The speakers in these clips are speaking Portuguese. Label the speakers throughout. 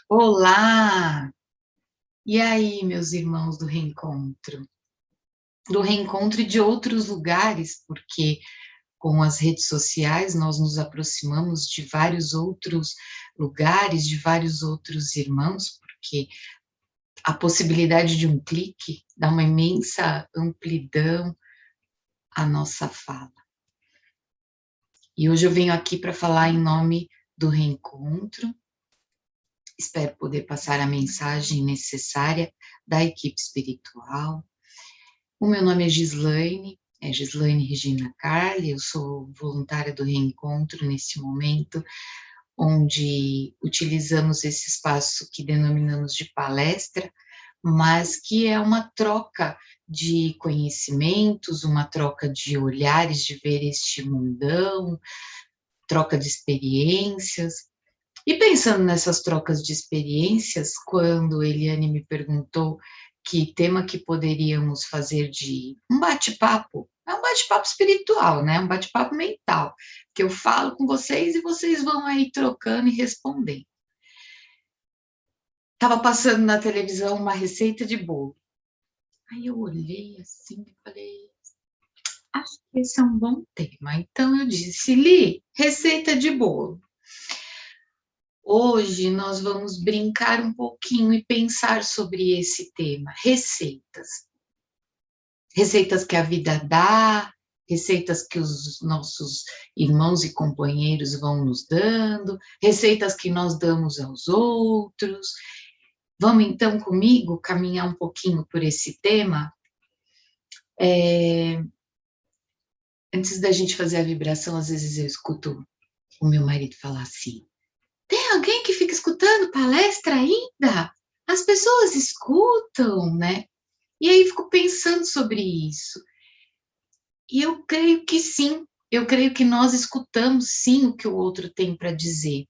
Speaker 1: Olá! E aí, meus irmãos do reencontro? Do reencontro e de outros lugares, porque com as redes sociais nós nos aproximamos de vários outros lugares, de vários outros irmãos, porque a possibilidade de um clique dá uma imensa amplidão à nossa fala. E hoje eu venho aqui para falar em nome do reencontro. Espero poder passar a mensagem necessária da equipe espiritual. O meu nome é Gislaine Regina Carli, eu sou voluntária do Reencontro nesse momento, onde utilizamos esse espaço que denominamos de palestra, mas que é uma troca de conhecimentos, uma troca de olhares de ver este mundão, troca de experiências. E pensando nessas trocas de experiências, quando Eliane me perguntou que tema que poderíamos fazer de um bate-papo, é um bate-papo espiritual, né? Um bate-papo mental, que eu falo com vocês e vocês vão aí trocando e respondendo. Estava passando na televisão uma receita de bolo. Aí eu olhei assim e falei, acho que esse é um bom tema. Então eu disse, Li, receita de bolo. Hoje nós vamos brincar um pouquinho e pensar sobre esse tema, receitas. Receitas que a vida dá, receitas que os nossos irmãos e companheiros vão nos dando, receitas que nós damos aos outros. Vamos então comigo caminhar um pouquinho por esse tema? Antes da gente fazer a vibração, às vezes eu escuto o meu marido falar assim, tem alguém que fica escutando palestra ainda? As pessoas escutam, né? E aí fico pensando sobre isso. E eu creio que sim, eu creio que nós escutamos sim o que o outro tem para dizer.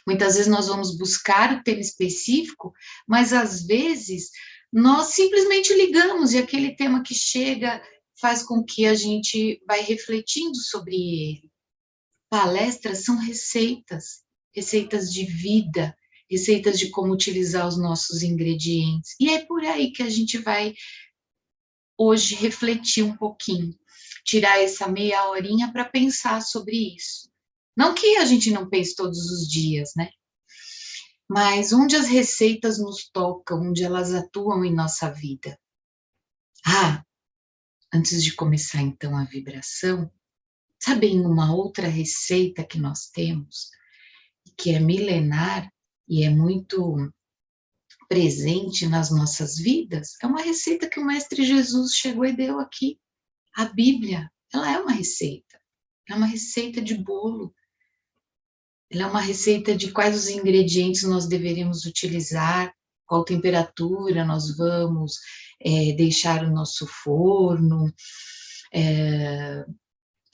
Speaker 1: Muitas vezes nós vamos buscar o tema específico, mas às vezes nós simplesmente ligamos e aquele tema que chega faz com que a gente vai refletindo sobre ele. Palestras são receitas, receitas de vida, receitas de como utilizar os nossos ingredientes. E é por aí que a gente vai hoje refletir um pouquinho, tirar essa meia horinha para pensar sobre isso. Não que a gente não pense todos os dias, né? Mas onde as receitas nos tocam, onde elas atuam em nossa vida. Ah, antes de começar então a vibração, sabem uma outra receita que nós temos, que é milenar e é muito presente nas nossas vidas? É uma receita que o Mestre Jesus chegou e deu aqui. A Bíblia, ela é uma receita. É uma receita de bolo. Ela é uma receita de quais os ingredientes nós deveríamos utilizar, qual temperatura nós vamos deixar o nosso forno,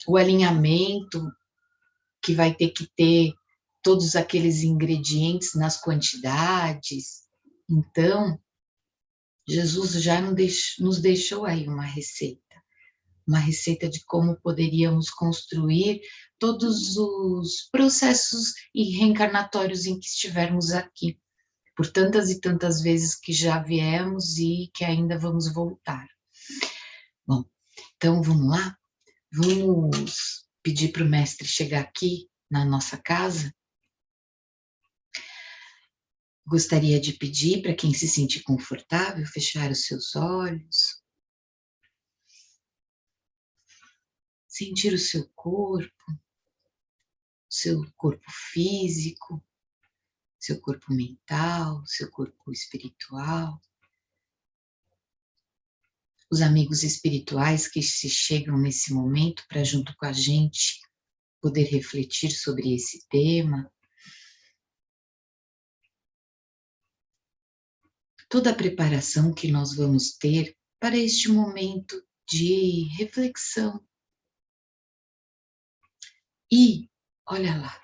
Speaker 1: o alinhamento que vai ter que ter todos aqueles ingredientes nas quantidades. Então, Jesus já nos deixou aí uma receita de como poderíamos construir todos os processos e reencarnatórios em que estivermos aqui, por tantas e tantas vezes que já viemos e que ainda vamos voltar. Bom, então vamos lá? Vamos pedir para o mestre chegar aqui na nossa casa? Gostaria de pedir para quem se sentir confortável, fechar os seus olhos, sentir o seu corpo físico, seu corpo mental, seu corpo espiritual, os amigos espirituais que se chegam nesse momento para junto com a gente poder refletir sobre esse tema. Toda a preparação que nós vamos ter para este momento de reflexão. E, olha lá,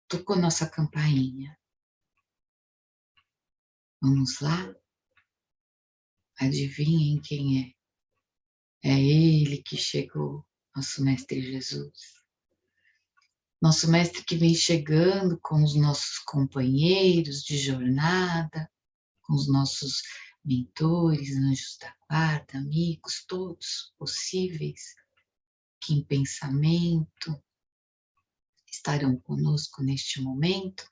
Speaker 1: tocou nossa campainha. Vamos lá? Adivinhem quem é? É ele que chegou, nosso Mestre Jesus. Nosso mestre que vem chegando com os nossos companheiros de jornada, com os nossos mentores, anjos da guarda, amigos, todos possíveis, que em pensamento estarão conosco neste momento.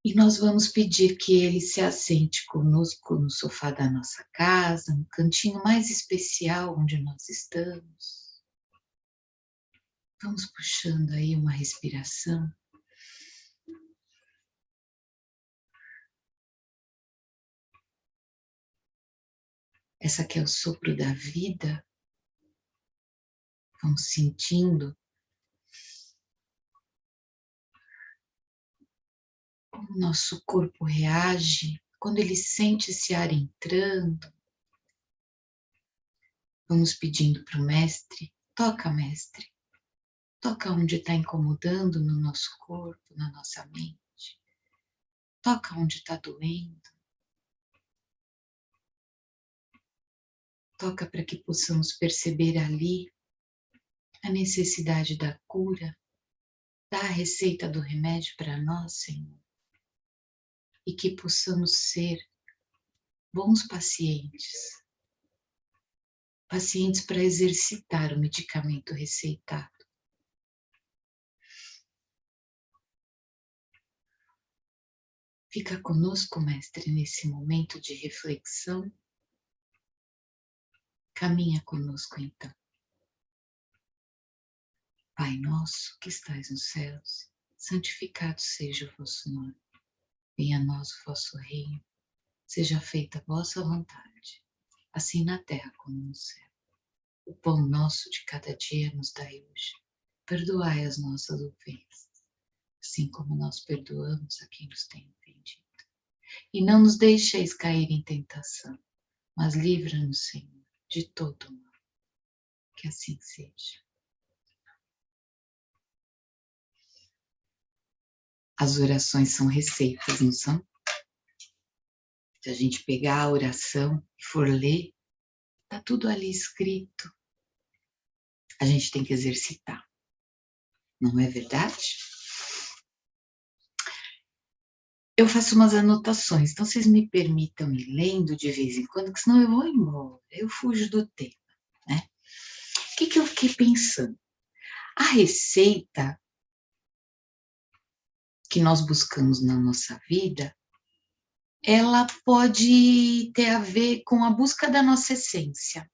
Speaker 1: E nós vamos pedir que ele se assente conosco no sofá da nossa casa, no cantinho mais especial onde nós estamos. Vamos puxando aí uma respiração. Essa que é o sopro da vida. Vamos sentindo como o nosso corpo reage quando ele sente esse ar entrando. Vamos pedindo para o mestre, toca mestre, toca onde está incomodando no nosso corpo, na nossa mente, toca onde está doendo, toca para que possamos perceber ali a necessidade da cura, dá a receita do remédio para nós, Senhor, e que possamos ser bons pacientes, pacientes para exercitar o medicamento receitado. Fica conosco, mestre, nesse momento de reflexão. Caminha conosco, então. Pai nosso que estais nos céus, santificado seja o vosso nome. Venha a nós o vosso reino. Seja feita a vossa vontade, assim na terra como no céu. O pão nosso de cada dia nos dai hoje. Perdoai as nossas ofensas, assim como nós perdoamos a quem nos tem ofendido. E não nos deixeis cair em tentação, mas livra-nos, Senhor, de todo mal. Que assim seja. As orações são receitas, não são? Se a gente pegar a oração e for ler, está tudo ali escrito. A gente tem que exercitar. Não é verdade? Eu faço umas anotações, então vocês me permitam ir lendo de vez em quando, porque senão eu vou embora, eu fujo do tema, né? O que eu fiquei pensando? A receita que nós buscamos na nossa vida, ela pode ter a ver com a busca da nossa essência.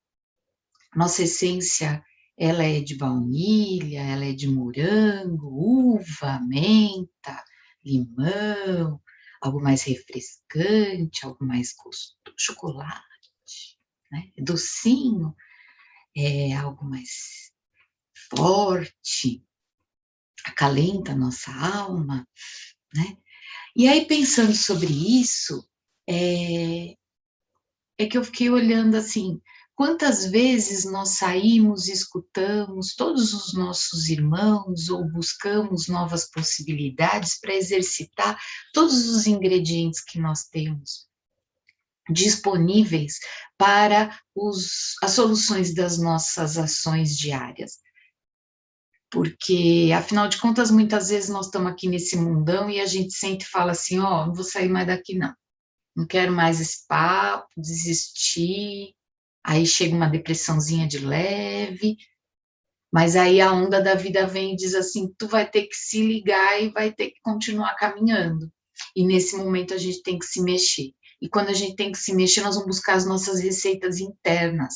Speaker 1: Nossa essência, ela é de baunilha, ela é de morango, uva, menta, limão, algo mais refrescante, algo mais gostoso, chocolate, né? Docinho, é algo mais forte, acalenta a nossa alma, né? E aí, pensando sobre isso, é que eu fiquei olhando assim, quantas vezes nós saímos, escutamos todos os nossos irmãos ou buscamos novas possibilidades para exercitar todos os ingredientes que nós temos disponíveis para as soluções das nossas ações diárias. Porque, afinal de contas, muitas vezes nós estamos aqui nesse mundão e a gente sente e fala assim, ó, não vou sair mais daqui não. Não quero mais esse papo, desistir, aí chega uma depressãozinha de leve, mas aí a onda da vida vem e diz assim, tu vai ter que se ligar e vai ter que continuar caminhando. E nesse momento a gente tem que se mexer. E quando a gente tem que se mexer, nós vamos buscar as nossas receitas internas.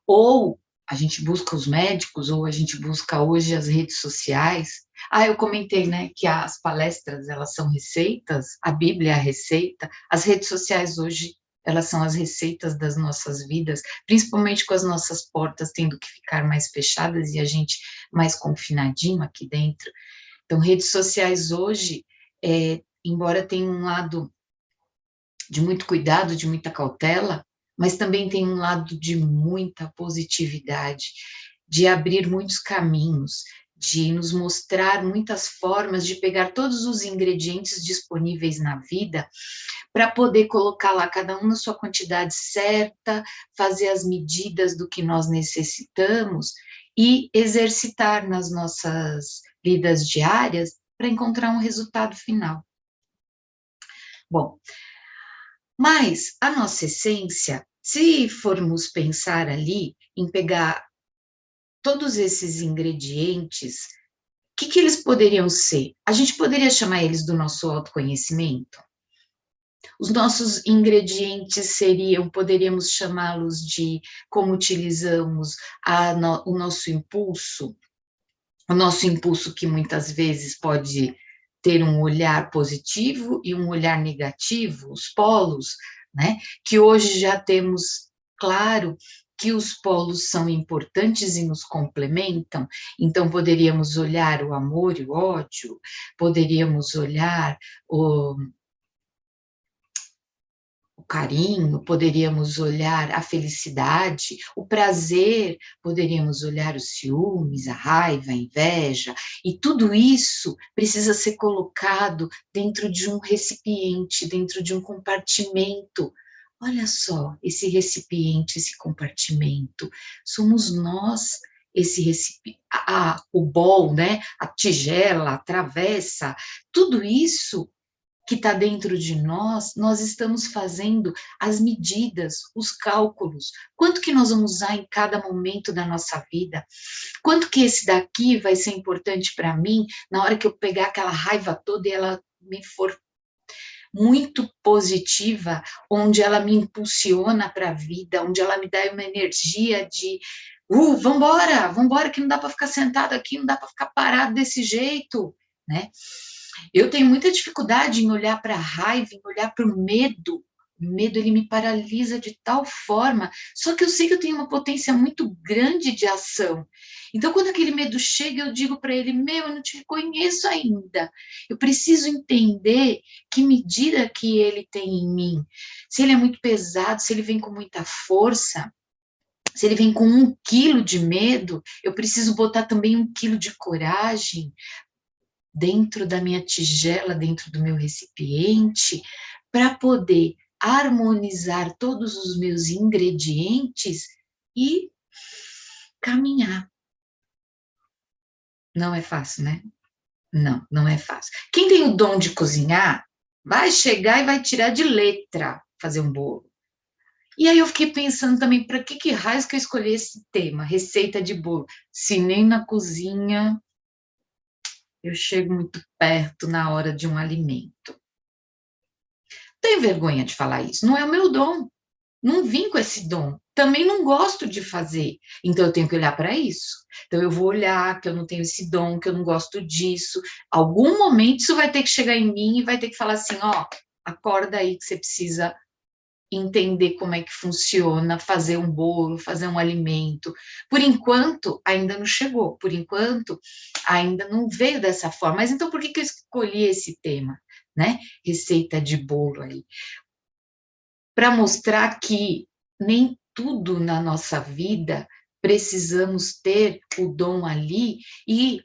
Speaker 1: Ou a gente busca os médicos, ou a gente busca hoje as redes sociais. Eu comentei, né, que as palestras, elas são receitas, a Bíblia é a receita, as redes sociais hoje, elas são as receitas das nossas vidas, principalmente com as nossas portas tendo que ficar mais fechadas e a gente mais confinadinho aqui dentro. Então, redes sociais hoje, embora tenha um lado de muito cuidado, de muita cautela, mas também tem um lado de muita positividade, de abrir muitos caminhos, de nos mostrar muitas formas de pegar todos os ingredientes disponíveis na vida para poder colocar lá cada um na sua quantidade certa, fazer as medidas do que nós necessitamos e exercitar nas nossas vidas diárias para encontrar um resultado final. Bom, mas a nossa essência, se formos pensar ali em pegar todos esses ingredientes, o que eles poderiam ser? A gente poderia chamar eles do nosso autoconhecimento? Os nossos ingredientes poderíamos chamá-los de como utilizamos o nosso impulso que muitas vezes pode ter um olhar positivo e um olhar negativo, os polos, né? Que hoje já temos claro que os polos são importantes e nos complementam, então poderíamos olhar o amor e o ódio, poderíamos olhar o carinho, poderíamos olhar a felicidade, o prazer, poderíamos olhar os ciúmes, a raiva, a inveja, e tudo isso precisa ser colocado dentro de um recipiente, dentro de um compartimento. Olha só, esse recipiente, esse compartimento, somos nós, esse recipiente, o bol, né? A tigela, a travessa, tudo isso que está dentro de nós, nós estamos fazendo as medidas, os cálculos, quanto que nós vamos usar em cada momento da nossa vida, quanto que esse daqui vai ser importante para mim na hora que eu pegar aquela raiva toda e ela me for muito positiva, onde ela me impulsiona para a vida, onde ela me dá uma energia de vambora, vambora, que não dá para ficar sentado aqui, não dá para ficar parado desse jeito, né? Eu tenho muita dificuldade em olhar para a raiva, em olhar para o medo. O medo, ele me paralisa de tal forma, só que eu sei que eu tenho uma potência muito grande de ação. Então, quando aquele medo chega, eu digo para ele, eu não te conheço ainda. Eu preciso entender que medida que ele tem em mim. Se ele é muito pesado, se ele vem com muita força, se ele vem com 1 quilo de medo, eu preciso botar também 1 quilo de coragem dentro da minha tigela, dentro do meu recipiente, para poder harmonizar todos os meus ingredientes e caminhar. Não é fácil, né? Não, não é fácil. Quem tem o dom de cozinhar, vai chegar e vai tirar de letra fazer um bolo. E aí eu fiquei pensando também, para que raios que eu escolhi esse tema, receita de bolo, se nem na cozinha eu chego muito perto na hora de um alimento. Tenho vergonha de falar isso, não é o meu dom, não vim com esse dom, também não gosto de fazer, então eu tenho que olhar para isso, então eu vou olhar que eu não tenho esse dom, que eu não gosto disso, algum momento isso vai ter que chegar em mim e vai ter que falar assim, acorda aí que você precisa entender como é que funciona, fazer um bolo, fazer um alimento, por enquanto ainda não chegou, por enquanto ainda não veio dessa forma, mas então por que eu escolhi esse tema, né, receita de bolo aí? Para mostrar que nem tudo na nossa vida precisamos ter o dom ali, e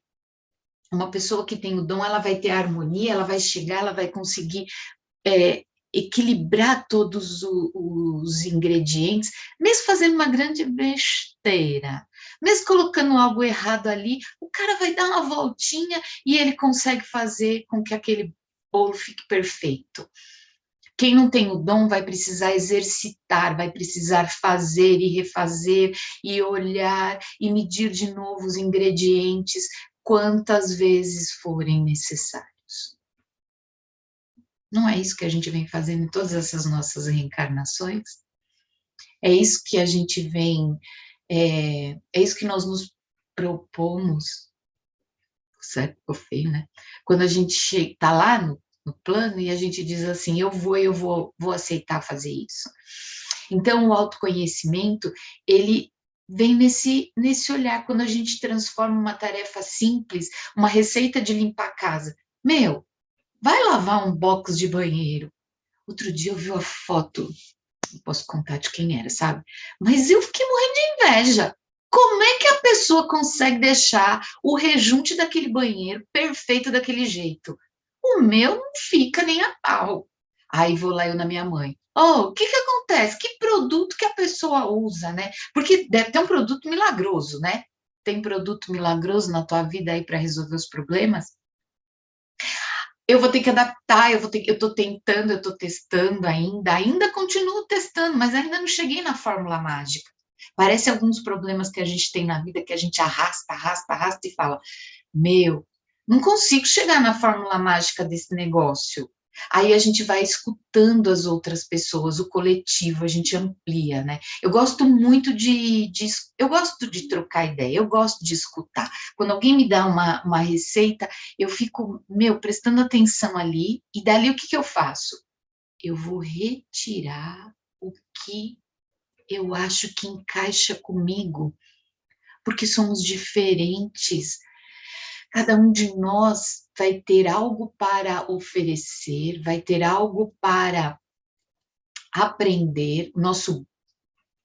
Speaker 1: uma pessoa que tem o dom, ela vai ter harmonia, ela vai chegar, ela vai conseguir equilibrar todos os ingredientes, mesmo fazendo uma grande besteira, mesmo colocando algo errado ali, o cara vai dar uma voltinha e ele consegue fazer com que aquele bolo fique perfeito. Quem não tem o dom vai precisar exercitar, vai precisar fazer e refazer, e olhar, e medir de novo os ingredientes, quantas vezes forem necessários. Não é isso que a gente vem fazendo em todas essas nossas reencarnações? É isso que a gente vem, é isso que nós nos propomos, certo? Ficou feio, né? Quando a gente está lá no plano e a gente diz assim, eu vou aceitar fazer isso. Então, o autoconhecimento, ele vem nesse olhar, quando a gente transforma uma tarefa simples, uma receita de limpar a casa. Vai lavar um box de banheiro. Outro dia eu vi uma foto, não posso contar de quem era, sabe? Mas eu fiquei morrendo de inveja. Como é que a pessoa consegue deixar o rejunte daquele banheiro perfeito daquele jeito? O meu não fica nem a pau. Aí vou lá eu na minha mãe. O que acontece? Que produto que a pessoa usa, né? Porque deve ter um produto milagroso, né? tem produto milagroso na tua vida aí para resolver os problemas? Eu vou ter que adaptar, eu tô tentando, eu tô testando ainda continuo testando, mas ainda não cheguei na fórmula mágica. Parece alguns problemas que a gente tem na vida que a gente arrasta, arrasta, arrasta e fala: meu, não consigo chegar na fórmula mágica desse negócio. Aí a gente vai escutando as outras pessoas, o coletivo, a gente amplia, né? Eu gosto muito eu gosto de trocar ideia, eu gosto de escutar. Quando alguém me dá uma receita, eu fico, prestando atenção ali, e dali o que que eu faço? Eu vou retirar o que eu acho que encaixa comigo, porque somos diferentes. Cada um de nós vai ter algo para oferecer, vai ter algo para aprender.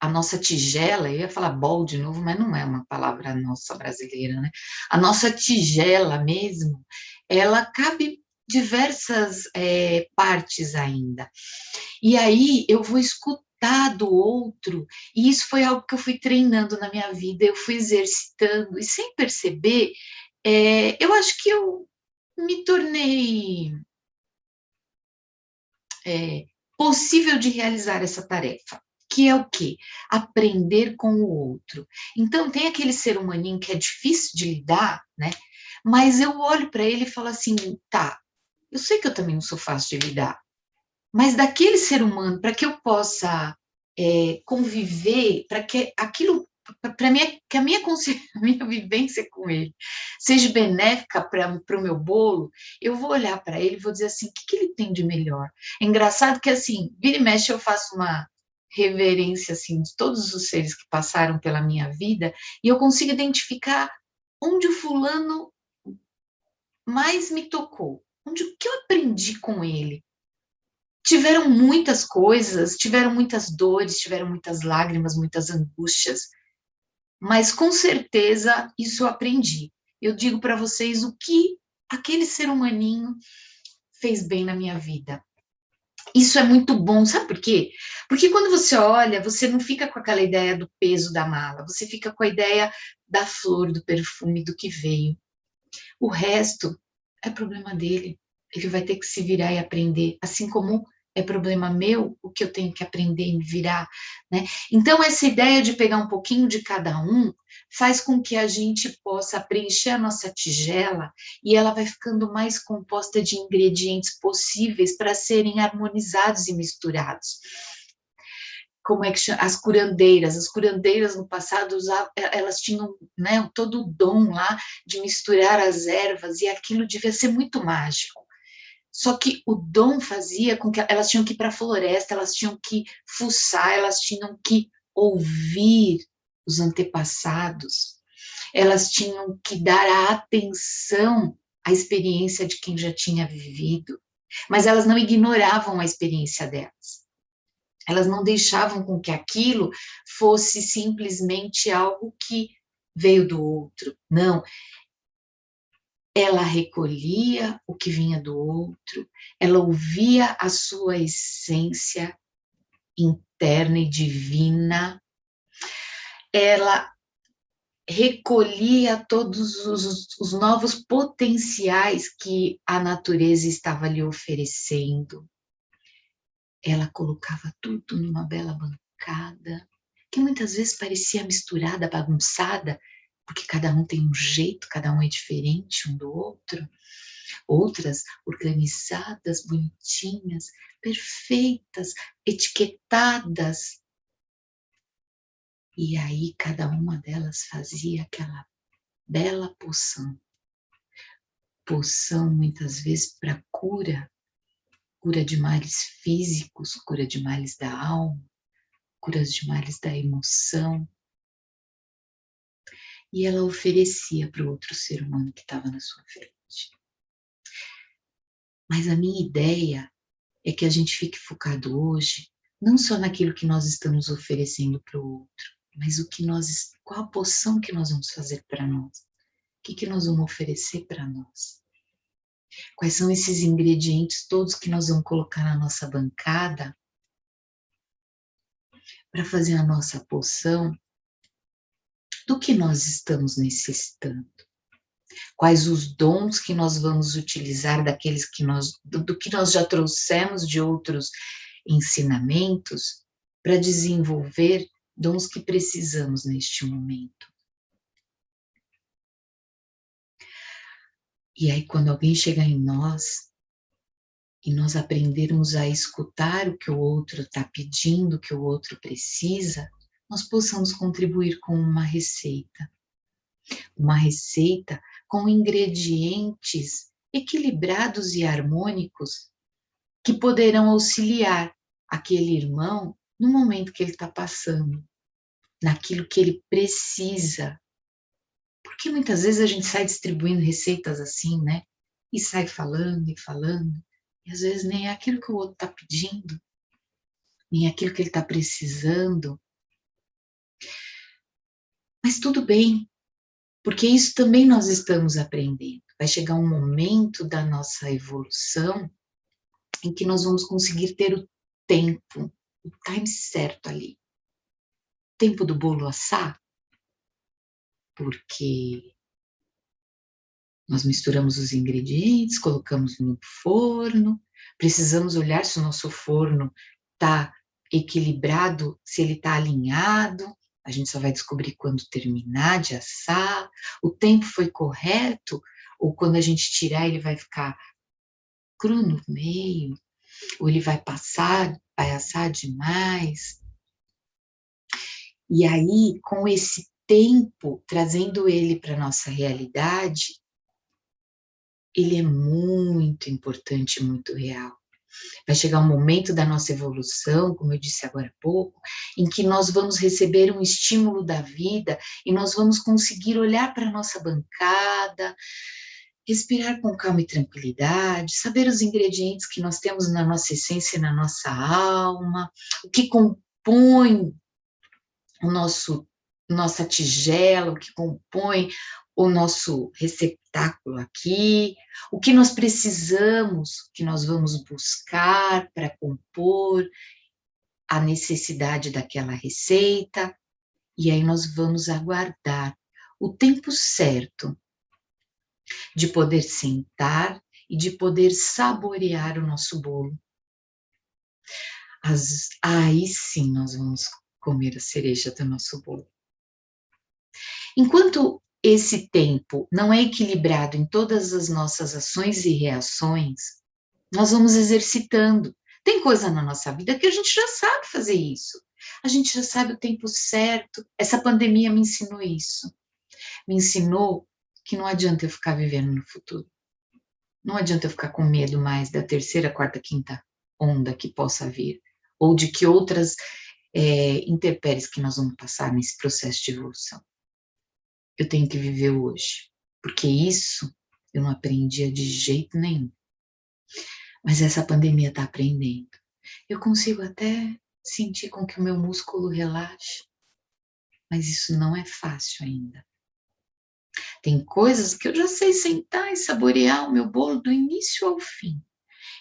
Speaker 1: A nossa tigela, eu ia falar bol de novo, mas não é uma palavra nossa brasileira, né? A nossa tigela mesmo, ela cabe diversas partes ainda. E aí eu vou escutar do outro, e isso foi algo que eu fui treinando na minha vida, eu fui exercitando, e sem perceber, eu acho que eu me tornei possível de realizar essa tarefa, que é o quê? Aprender com o outro. Então, tem aquele ser humaninho que é difícil de lidar, né? Mas eu olho para ele e falo assim, tá, eu sei que eu também não sou fácil de lidar, mas daquele ser humano, para que eu possa conviver, para que aquilo, para que a minha consciência, a minha vivência com ele seja benéfica para o meu bolo, eu vou olhar para ele e vou dizer assim, o que, que ele tem de melhor? É engraçado que assim, vira e mexe eu faço uma reverência assim de todos os seres que passaram pela minha vida e eu consigo identificar onde o fulano mais me tocou, onde o que eu aprendi com ele. Tiveram muitas coisas, tiveram muitas dores, tiveram muitas lágrimas, muitas angústias, mas com certeza isso eu aprendi. Eu digo para vocês o que aquele ser humaninho fez bem na minha vida. Isso é muito bom, sabe por quê? Porque quando você olha, você não fica com aquela ideia do peso da mala, você fica com a ideia da flor, do perfume, do que veio. O resto é problema dele. Ele vai ter que se virar e aprender, assim como é problema meu o que eu tenho que aprender e me virar, né? Então, essa ideia de pegar um pouquinho de cada um faz com que a gente possa preencher a nossa tigela e ela vai ficando mais composta de ingredientes possíveis para serem harmonizados e misturados. Como é que chama? As curandeiras no passado elas tinham, né, todo o dom lá de misturar as ervas e aquilo devia ser muito mágico. Só que o dom fazia com que elas tinham que ir para a floresta, elas tinham que fuçar, elas tinham que ouvir os antepassados, elas tinham que dar a atenção à experiência de quem já tinha vivido, mas elas não ignoravam a experiência delas. Elas não deixavam com que aquilo fosse simplesmente algo que veio do outro. Não, ela recolhia o que vinha do outro, ela ouvia a sua essência interna e divina, ela recolhia todos os novos potenciais que a natureza estava lhe oferecendo. Ela colocava tudo numa bela bancada, que muitas vezes parecia misturada, bagunçada, porque cada um tem um jeito, cada um é diferente um do outro. Outras organizadas, bonitinhas, perfeitas, etiquetadas. E aí cada uma delas fazia aquela bela poção. Poção muitas vezes para cura de males físicos, cura de males da alma, cura de males da emoção. E ela oferecia para o outro ser humano que estava na sua frente. Mas a minha ideia é que a gente fique focado hoje, não só naquilo que nós estamos oferecendo para o outro, mas qual a poção que nós vamos fazer para nós? O que nós vamos oferecer para nós? Quais são esses ingredientes todos que nós vamos colocar na nossa bancada para fazer a nossa poção do que nós estamos necessitando. Quais os dons que nós vamos utilizar daqueles que do que nós já trouxemos de outros ensinamentos para desenvolver dons que precisamos neste momento. E aí, quando alguém chegar em nós e nós aprendermos a escutar o que o outro está pedindo, o que o outro precisa, nós possamos contribuir com uma receita com ingredientes equilibrados e harmônicos que poderão auxiliar aquele irmão no momento que ele está passando, naquilo que ele precisa. Porque muitas vezes a gente sai distribuindo receitas assim, né? E sai falando e falando, e às vezes nem é aquilo que o outro está pedindo, nem é aquilo que ele está precisando. Mas tudo bem, porque isso também nós estamos aprendendo. Vai chegar um momento da nossa evolução em que nós vamos conseguir ter o tempo, o time certo ali. Tempo do bolo assar, porque nós misturamos os ingredientes, colocamos no forno, precisamos olhar se o nosso forno está equilibrado, se ele está alinhado. A gente só vai descobrir quando terminar de assar. O tempo foi correto, ou quando a gente tirar ele vai ficar cru no meio, ou ele vai assar demais. E aí, com esse tempo, trazendo ele para a nossa realidade, ele é muito importante, muito real. Vai chegar um momento da nossa evolução, como eu disse agora há pouco, em que nós vamos receber um estímulo da vida e nós vamos conseguir olhar para a nossa bancada, respirar com calma e tranquilidade, saber os ingredientes que nós temos na nossa essência, na nossa alma, o que compõe nossa tigela, o que compõe o nosso receptáculo aqui, o que nós precisamos, o que nós vamos buscar para compor a necessidade daquela receita, e aí nós vamos aguardar o tempo certo de poder sentar e de poder saborear o nosso bolo. Aí sim nós vamos comer a cereja do nosso bolo. Enquanto esse tempo não é equilibrado em todas as nossas ações e reações, nós vamos exercitando. Tem coisa na nossa vida que a gente já sabe fazer isso. A gente já sabe o tempo certo. Essa pandemia me ensinou isso. Me ensinou que não adianta eu ficar vivendo no futuro. Não adianta eu ficar com medo mais da terceira, quarta, quinta onda que possa vir, ou de que outras intempéries que nós vamos passar nesse processo de evolução. Eu tenho que viver hoje, porque isso eu não aprendia de jeito nenhum. Mas essa pandemia está aprendendo. Eu consigo até sentir com que o meu músculo relaxe, mas isso não é fácil ainda. Tem coisas que eu já sei sentar e saborear o meu bolo do início ao fim.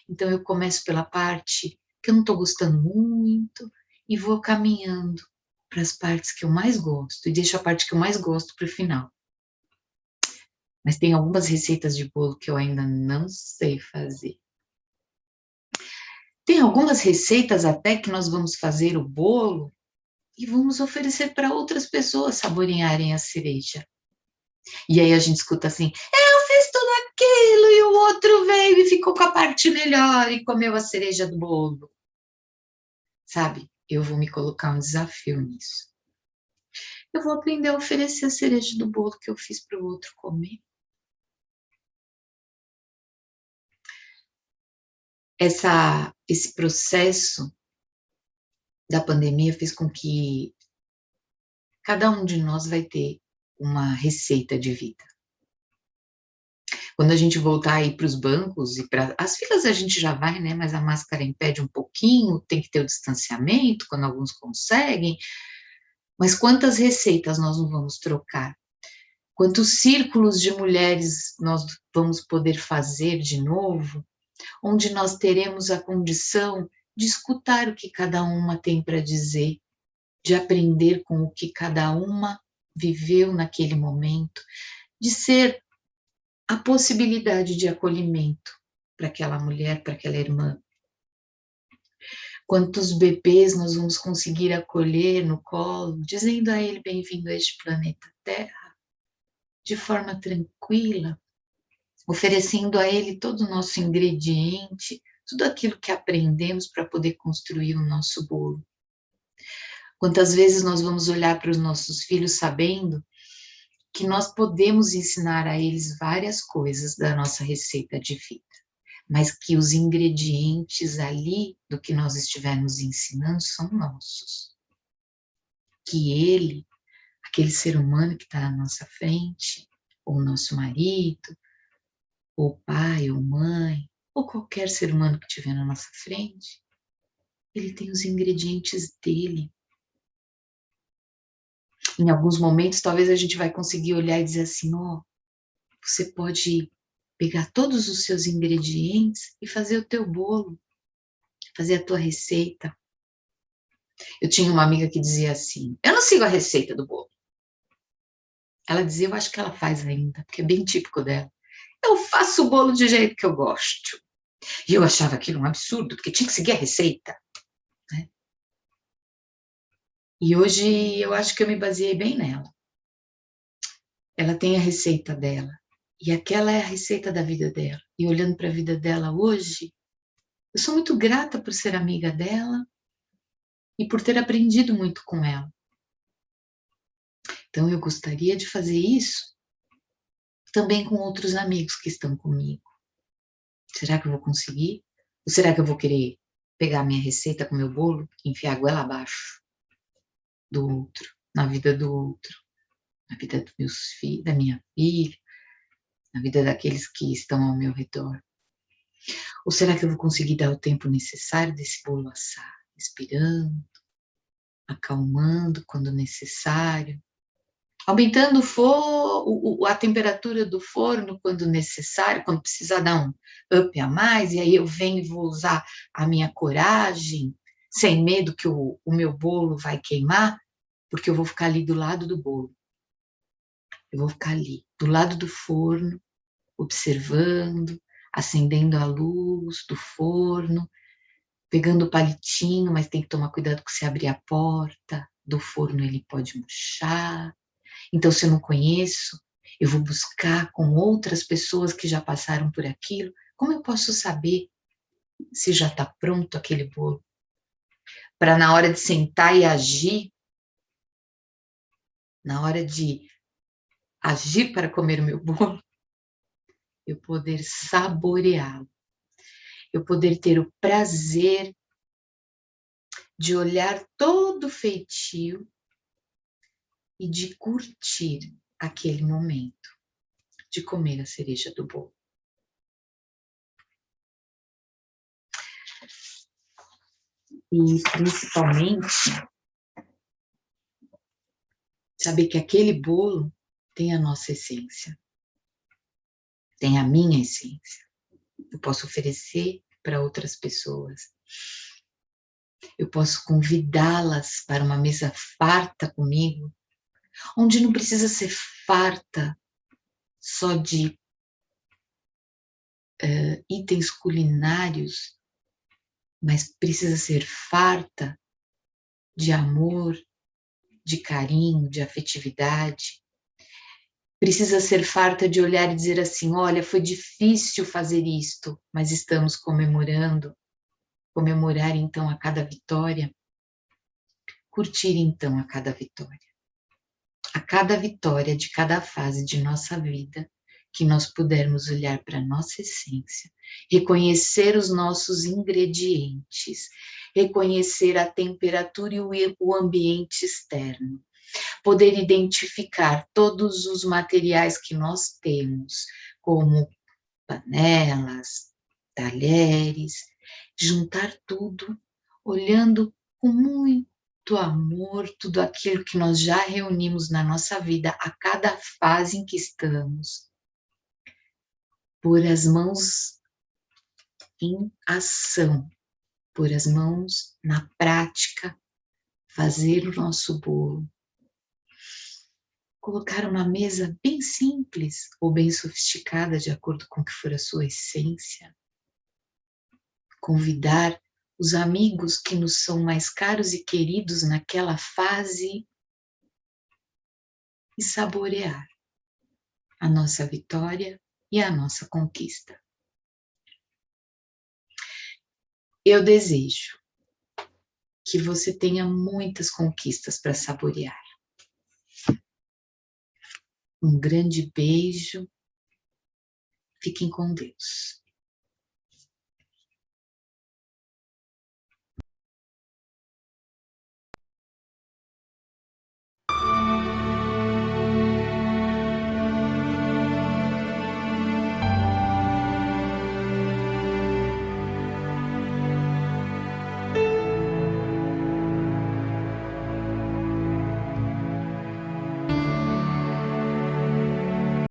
Speaker 1: Então eu começo pela parte que eu não estou gostando muito e vou caminhando para as partes que eu mais gosto e deixo a parte que eu mais gosto para o final. Mas tem algumas receitas de bolo que eu ainda não sei fazer. Tem algumas receitas até que nós vamos fazer o bolo e vamos oferecer para outras pessoas saborearem a cereja. E aí a gente escuta assim, eu fiz tudo aquilo e o outro veio e ficou com a parte melhor e comeu a cereja do bolo. Sabe, eu vou me colocar um desafio nisso. Eu vou aprender a oferecer a cereja do bolo que eu fiz para o outro comer. Esse processo da pandemia fez com que cada um de nós vai ter uma receita de vida. Quando a gente voltar aí para os bancos e para as filas a gente já vai, né? Mas a máscara impede um pouquinho, tem que ter o distanciamento, quando alguns conseguem. Mas quantas receitas nós não vamos trocar? Quantos círculos de mulheres nós vamos poder fazer de novo, onde nós teremos a condição de escutar o que cada uma tem para dizer, de aprender com o que cada uma viveu naquele momento, de ser a possibilidade de acolhimento para aquela mulher, para aquela irmã. Quantos bebês nós vamos conseguir acolher no colo, dizendo a ele bem-vindo a este planeta Terra, de forma tranquila, oferecendo a ele todo o nosso ingrediente, tudo aquilo que aprendemos para poder construir o nosso bolo. Quantas vezes nós vamos olhar para os nossos filhos sabendo que nós podemos ensinar a eles várias coisas da nossa receita de vida, mas que os ingredientes ali do que nós estivermos ensinando são nossos. Que ele, aquele ser humano que está na nossa frente, ou nosso marido, ou pai, ou mãe, ou qualquer ser humano que estiver na nossa frente, ele tem os ingredientes dele. Em alguns momentos, talvez a gente vai conseguir olhar e dizer assim, ó, você pode pegar todos os seus ingredientes e fazer o teu bolo, fazer a tua receita. Eu tinha uma amiga que dizia assim, eu não sigo a receita do bolo. Ela dizia, eu acho que ela faz ainda, porque é bem típico dela. Eu faço o bolo do jeito que eu gosto. E eu achava aquilo um absurdo, porque tinha que seguir a receita. Né? E hoje eu acho que eu me baseei bem nela. Ela tem a receita dela. E aquela é a receita da vida dela. E olhando para a vida dela hoje, eu sou muito grata por ser amiga dela e por ter aprendido muito com ela. Então eu gostaria de fazer isso também com outros amigos que estão comigo. Será que eu vou conseguir? Ou será que eu vou querer pegar minha receita com meu bolo e enfiar a goela abaixo do outro, na vida do outro, na vida dos meus filhos, da minha filha, na vida daqueles que estão ao meu redor? Ou será que eu vou conseguir dar o tempo necessário desse bolo assar, respirando, acalmando quando necessário, aumentando a temperatura do forno quando necessário, quando precisar dar um up a mais, e aí eu venho e vou usar a minha coragem, sem medo que o meu bolo vai queimar, porque eu vou ficar ali do lado do bolo. Eu vou ficar ali, do lado do forno, observando, acendendo a luz do forno, pegando o palitinho, mas tem que tomar cuidado que se abrir a porta do forno ele pode murchar. Então, se eu não conheço, eu vou buscar com outras pessoas que já passaram por aquilo. Como eu posso saber se já está pronto aquele bolo? Para na hora de sentar e agir, na hora de agir para comer o meu bolo, eu poder saboreá-lo, eu poder ter o prazer de olhar todo o feitio e de curtir aquele momento de comer a cereja do bolo. E principalmente saber que aquele bolo tem a nossa essência, tem a minha essência. Eu posso oferecer para outras pessoas. Eu posso convidá-las para uma mesa farta comigo, onde não precisa ser farta só de itens culinários, mas precisa ser farta de amor, de carinho, de afetividade. Precisa ser farta de olhar e dizer assim, olha, foi difícil fazer isto, mas estamos comemorando. Comemorar então a cada vitória. Curtir então a cada vitória. A cada vitória de cada fase de nossa vida, que nós pudermos olhar para a nossa essência, reconhecer os nossos ingredientes, reconhecer a temperatura e o ambiente externo, poder identificar todos os materiais que nós temos, como panelas, talheres, juntar tudo, olhando com muito amor tudo aquilo que nós já reunimos na nossa vida, a cada fase em que estamos. Pôr as mãos em ação, pôr as mãos na prática, fazer o nosso bolo. colocar uma mesa bem simples ou bem sofisticada, de acordo com o que for a sua essência. Convidar os amigos que nos são mais caros e queridos naquela fase e saborear a nossa vitória e a nossa conquista. Eu desejo que você tenha muitas conquistas para saborear. Um grande beijo. Fiquem com Deus.